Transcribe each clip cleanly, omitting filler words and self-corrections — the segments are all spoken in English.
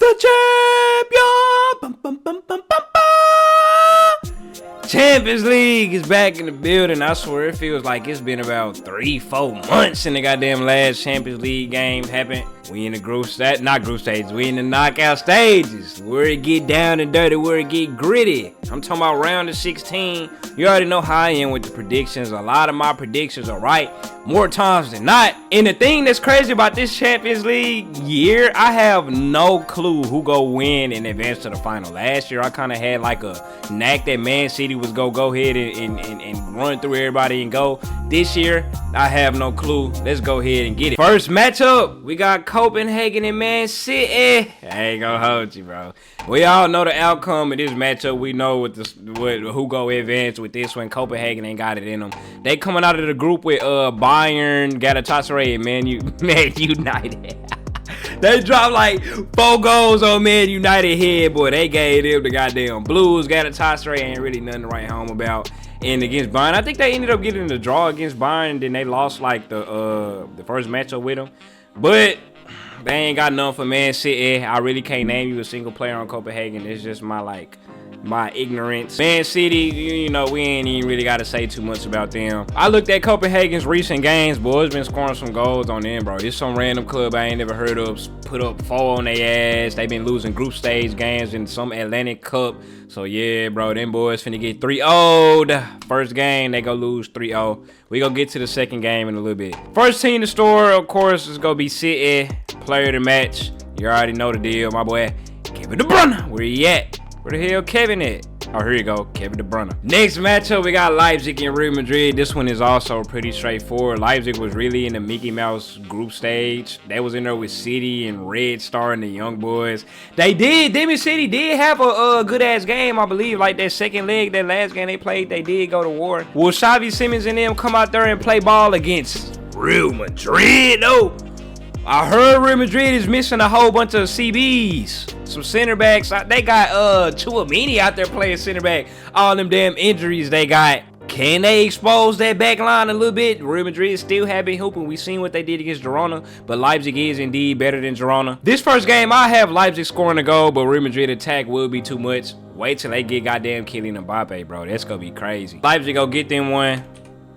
the champion. Bum, bum, bum, bum, bum, bum. Champions League is back in the building. I swear it feels like it's been about 3-4 months since the goddamn last Champions League game happened. We in the not group stages, we in the knockout stages. Where it get down and dirty, where it get gritty. I'm talking about round of 16. You already know how I am with the predictions. A lot of my predictions are right more times than not. And the thing that's crazy about this Champions League year, I have no clue who go win and advance to the final. Last year, I kind of had like a knack that Man City was go ahead and run through everybody and go. This year, I have no clue. Let's go ahead and get it. First matchup, we got Copenhagen and Man City. I ain't gonna hold you, bro. We all know the outcome of this matchup. We know who go advance with this one. Copenhagen ain't got it in them. They coming out of the group with Bayern, Galatasaray, and Man United. They dropped like 4 goals on Man United head, boy. They gave them the goddamn blues. Galatasaray ain't really nothing to write home about. And against Bayern, I think they ended up getting the draw against Bayern. Then they lost like the first matchup with them. But they ain't got nothing for Man City. I really can't name you a single player on Copenhagen. It's just my ignorance. Man City, you know, we ain't even really got to say too much about them. I looked at Copenhagen's recent games. Boys been scoring some goals on them, bro. It's some random club I ain't never heard of. Put up 4 on their ass. They been losing group stage games in some Atlantic Cup. So yeah, bro, them boys finna get 3-0'd. First game, they go lose 3-0. We gonna get to the second game in a little bit. First team to score, of course, is gonna be City. Player of the match. You already know the deal, my boy. Kevin De Bruyne. Where he at? Where the hell Kevin at? Oh, here you go, Kevin De Bruyne. Next matchup, we got Leipzig and Real Madrid. This one is also pretty straightforward. Leipzig was really in the Mickey Mouse group stage. They was in there with City and Red Star and the young boys. Them City did have a good-ass game, I believe. Like that second leg, that last game they played, they did go to war. Will Xavi Simons and them come out there and play ball against Real Madrid, though? I heard Real Madrid is missing a whole bunch of CBs, some center backs. They got Chouamini out there playing center back. All them damn injuries they got. Can they expose that back line a little bit? Real Madrid still have been hooping. We seen what they did against Girona, but Leipzig is indeed better than Girona. This first game, I have Leipzig scoring a goal, but Real Madrid attack will be too much. Wait till they get goddamn Kylian Mbappe, bro. That's gonna be crazy. Leipzig go get them one.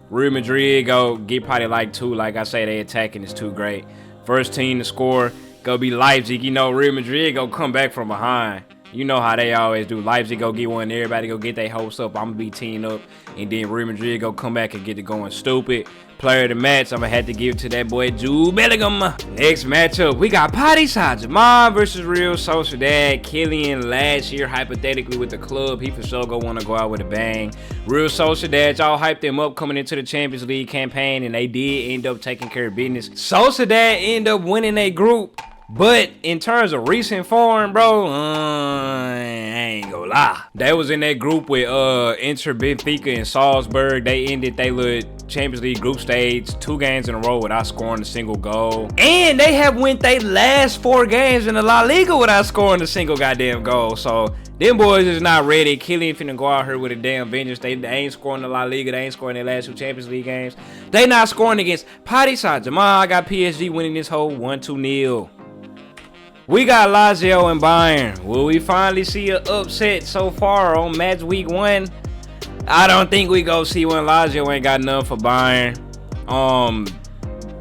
Real Madrid go get probably like 2. Like I say, they attacking is too great. First team to score, go be Leipzig. You know, Real Madrid go come back from behind. You know how they always do. Leipzig go get one, everybody go get their hopes up. I'm going to be teeing up. And then Real Madrid go come back and get it going stupid. Player of the match, I'm going to have to give it to that boy Jude Bellingham. Next matchup, we got Paris Saint-Germain versus Real Sociedad. Kylian last year, hypothetically with the club, he for sure go want to go out with a bang. Real Sociedad, y'all hyped them up coming into the Champions League campaign, and they did end up taking care of business. Sociedad end up winning a group. But in terms of recent form, bro, I ain't gonna lie. They was in that group with Inter, Benfica, and Salzburg. They ended their little Champions League group stage 2 games in a row without scoring a single goal. And they have went their last 4 games in the La Liga without scoring a single goddamn goal. So them boys is not ready. Kylian finna go out here with a damn vengeance. They ain't scoring the La Liga. They ain't scoring their last 2 Champions League games. They not scoring against Paris Saint-Germain. I got PSG winning this whole 1-2-0. We got Lazio and Bayern. Will we finally see an upset so far on match week 1? I don't think we go see one. Lazio ain't got enough for Bayern.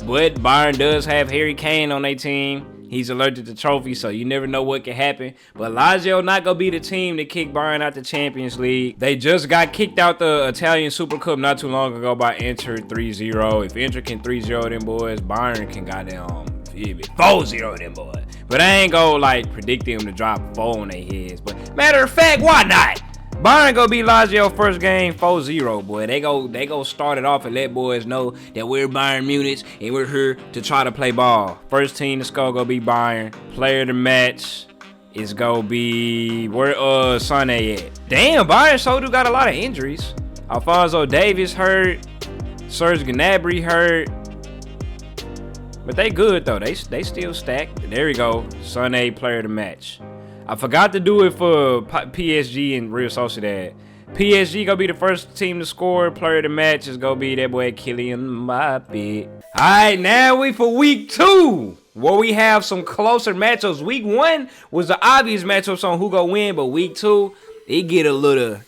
But Bayern does have Harry Kane on their team. He's allergic to trophies, so you never know what can happen. But Lazio not gonna be the team to kick Bayern out the Champions League. They just got kicked out the Italian Super Cup not too long ago by Inter 3-0. If Inter can 3-0 them boys, Bayern can goddamn 4-0 them boys. But I ain't gonna like predict them to drop 4 on their heads. But matter of fact, why not? Bayern gonna beat Lazio first game 4-0, boy. They go start it off and let boys know that we're Bayern Munich and we're here to try to play ball. First team to score gonna be Bayern. Player of the match is gonna be where Sané at. Damn, Bayern so do got a lot of injuries. Alphonso Davies hurt. Serge Gnabry hurt. But they good though. They still stacked. There we go. Sané, player of the match. I forgot to do it for PSG and Real Sociedad. PSG gonna be the first team to score. Player of the match is gonna be that boy Kylian Mbappe. Alright, now we for week 2. where we have some closer matchups. Week 1 was the obvious matchups on who go win, but week 2, it get a little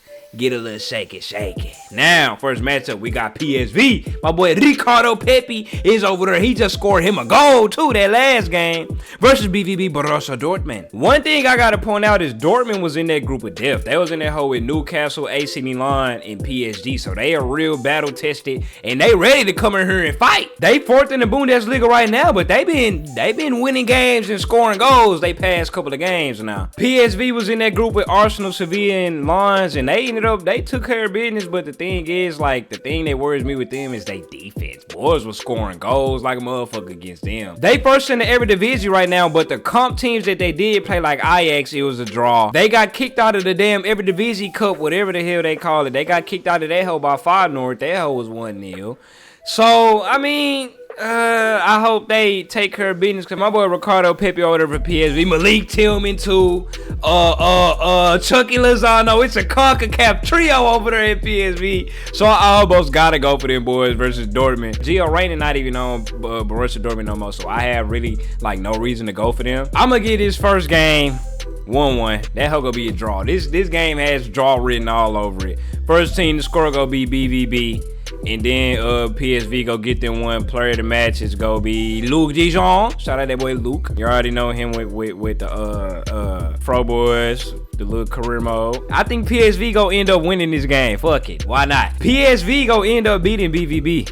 shaky. Now, first matchup, we got PSV. My boy Ricardo Pepi is over there. He just scored him a goal too that last game versus BVB Borussia Dortmund. One thing I gotta point out is Dortmund was in that group of death. They was in that hole with Newcastle, AC Milan, and PSG. So they are real battle tested and they ready to come in here and fight. They 4th in the Bundesliga right now, but they been winning games and scoring goals they past couple of games now. PSV was in that group with Arsenal, Sevilla, and Lens, and they took care of business. But the thing is, like, the thing that worries me with them is they defense. Boys was scoring goals like a motherfucker against them. They first in the Eredivisie right now, but the comp teams that they did play, like Ajax, it was a draw. They got kicked out of the damn Eredivisie Cup, whatever the hell they call it. They got kicked out of that hole by Feyenoord. That hole was 1-0. So, I mean, I hope they take care of business, because my boy Ricardo Pepi over there for PSV, Malik Tillman too, Chucky Lozano. It's a CONCACAF trio over there at PSV. So I almost gotta go for them boys versus Dortmund. Gio Reyna not even on Borussia Dortmund no more, so I have really like no reason to go for them. I'm gonna get this first game 1-1. That hoe gonna be a draw. This game has draw written all over it. First team to score gonna be BVB. And then PSV go get them one player of the match. It's gonna be Luke Dijon. Shout out that boy Luke. You already know him with the Fro Boys, the little career mode. I think PSV go end up winning this game. Fuck it. Why not? PSV go end up beating BVB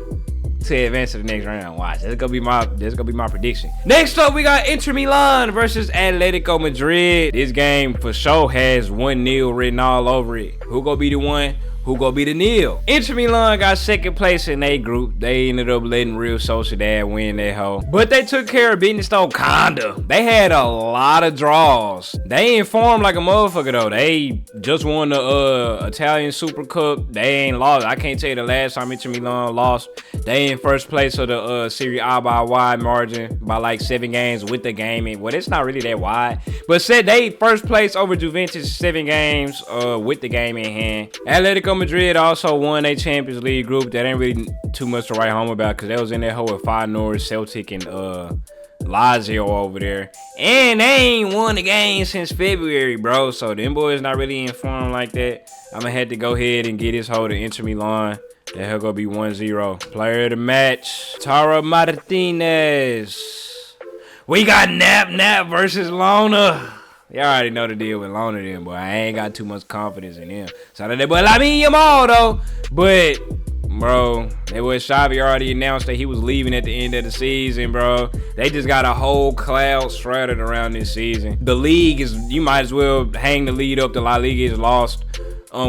to advance to the next round. Watch. That's gonna be my prediction. Next up, we got Inter Milan versus Atletico Madrid. This game for sure has 1-0 written all over it. Who gonna be the one? Who gonna be the nil? Inter Milan got second place in their group. They ended up letting Real Sociedad win that hoe. But they took care of business though, kinda. They had a lot of draws. They ain't formed like a motherfucker though. They just won the Italian Super Cup. They ain't lost. I can't tell you the last time Inter Milan lost. They in first place of the Serie A by a wide margin, by like 7 games with the game. Well, it's not really that wide. But said they first place over Juventus 7 games with the game in hand. Atletico Madrid also won a Champions League group. That ain't really too much to write home about, because they was in that hole with Feyenoord, Celtic, and Lazio over there. And they ain't won a game since February, bro. So them boys not really informed like that. I'm gonna have to go ahead and get this hole to Inter Milan. That hell gonna be 1-0. Player of the match, Tara Martinez. We got Nap versus Lona. You already know the deal with Lona then, boy. I ain't got too much confidence in him. So that boy Lamine Yamal though. But bro, that boy Xavi already announced that he was leaving at the end of the season, bro. They just got a whole cloud shrouded around this season. The league is, you might as well hang the lead up. The La Liga is lost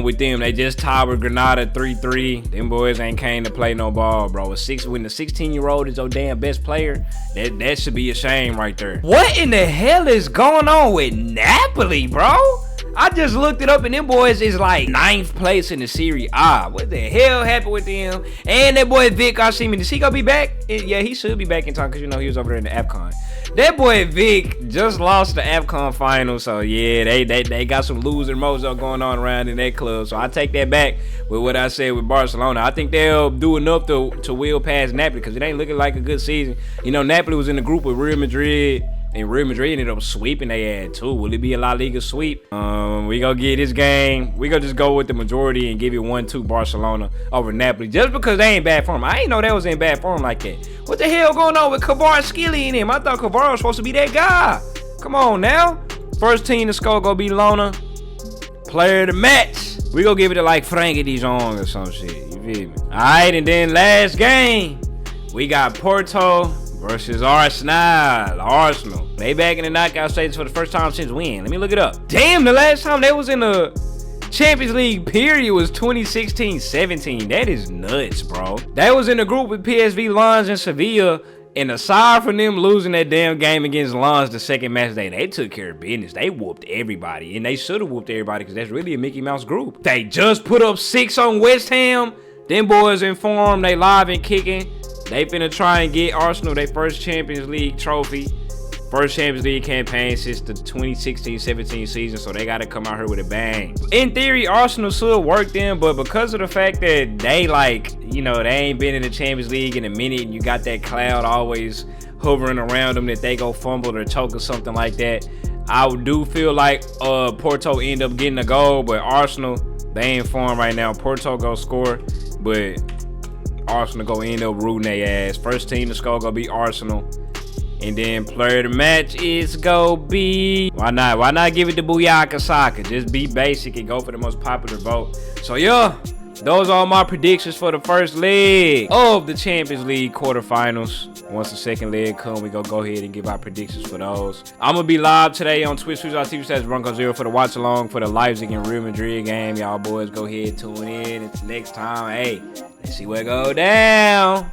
with them. They just tied with Granada 3-3. Them boys ain't came to play no ball, bro. When the 16-year-old is your damn best player, that should be a shame right there. What in the hell is going on with Napoli, bro? I just looked it up and them boys is like 9th place in the Serie A. What the hell happened with them? And that boy Vic Osimhen, is he gonna be back? Yeah, he should be back in time, because you know he was over there in the AFCON. That boy Vic just lost the AFCON final, so yeah, they got some loser mojo going on around in that club. So I take that back with what I said with Barcelona. I think they'll do enough to wheel past Napoli, because it ain't looking like a good season. You know, Napoli was in the group with Real Madrid, and Real Madrid ended up sweeping they had too. Will it be a La Liga sweep? We gonna get this game. We gonna just go with the majority and give it 1-2 Barcelona over Napoli, just because they ain't bad form. I ain't know they was in bad form like that. What the hell going on with Kvaratskhelia in him? I thought Kvara was supposed to be that guy. Come on now. First team to score gonna be Lona. Player of the match, we gonna give it to like Frankie Dijon or some shit. You feel me? Alright, and then last game, we got Porto versus Arsenal. They back in the knockout stages for the first time since when? Let me look it up. Damn, the last time they was in the Champions League period was 2016-17. That is nuts, bro. They was in the group with PSV, Lens, and Sevilla. And aside from them losing that damn game against Lens the second match day, they took care of business. They whooped everybody. And they should have whooped everybody, because that's really a Mickey Mouse group. They just put up 6 on West Ham. Them boys in form. They live and kicking. They finna try and get Arsenal their first Champions League trophy. First Champions League campaign since the 2016-17 season, so they got to come out here with a bang. In theory, Arsenal should work them, but because of the fact that they they ain't been in the Champions League in a minute, and you got that cloud always hovering around them that they go fumble or choke or something like that, I do feel like Porto end up getting a goal, but Arsenal, they ain't form right now. Porto go score, but Arsenal go end up rooting their ass. First team to score go be Arsenal. And then player of the match is go be... Why not give it to Buyaka Saka? Just be basic and go for the most popular vote. So yeah, those are all my predictions for the first leg of the Champions League quarterfinals. Once the second leg come, we go ahead and give our predictions for those. I'm going to be live today on Twitch, twitch.tv/Bronco0 for the watch along for the Leipzig and Real Madrid game. Y'all boys go ahead, tune in. It's next time. Hey, let's see what go down.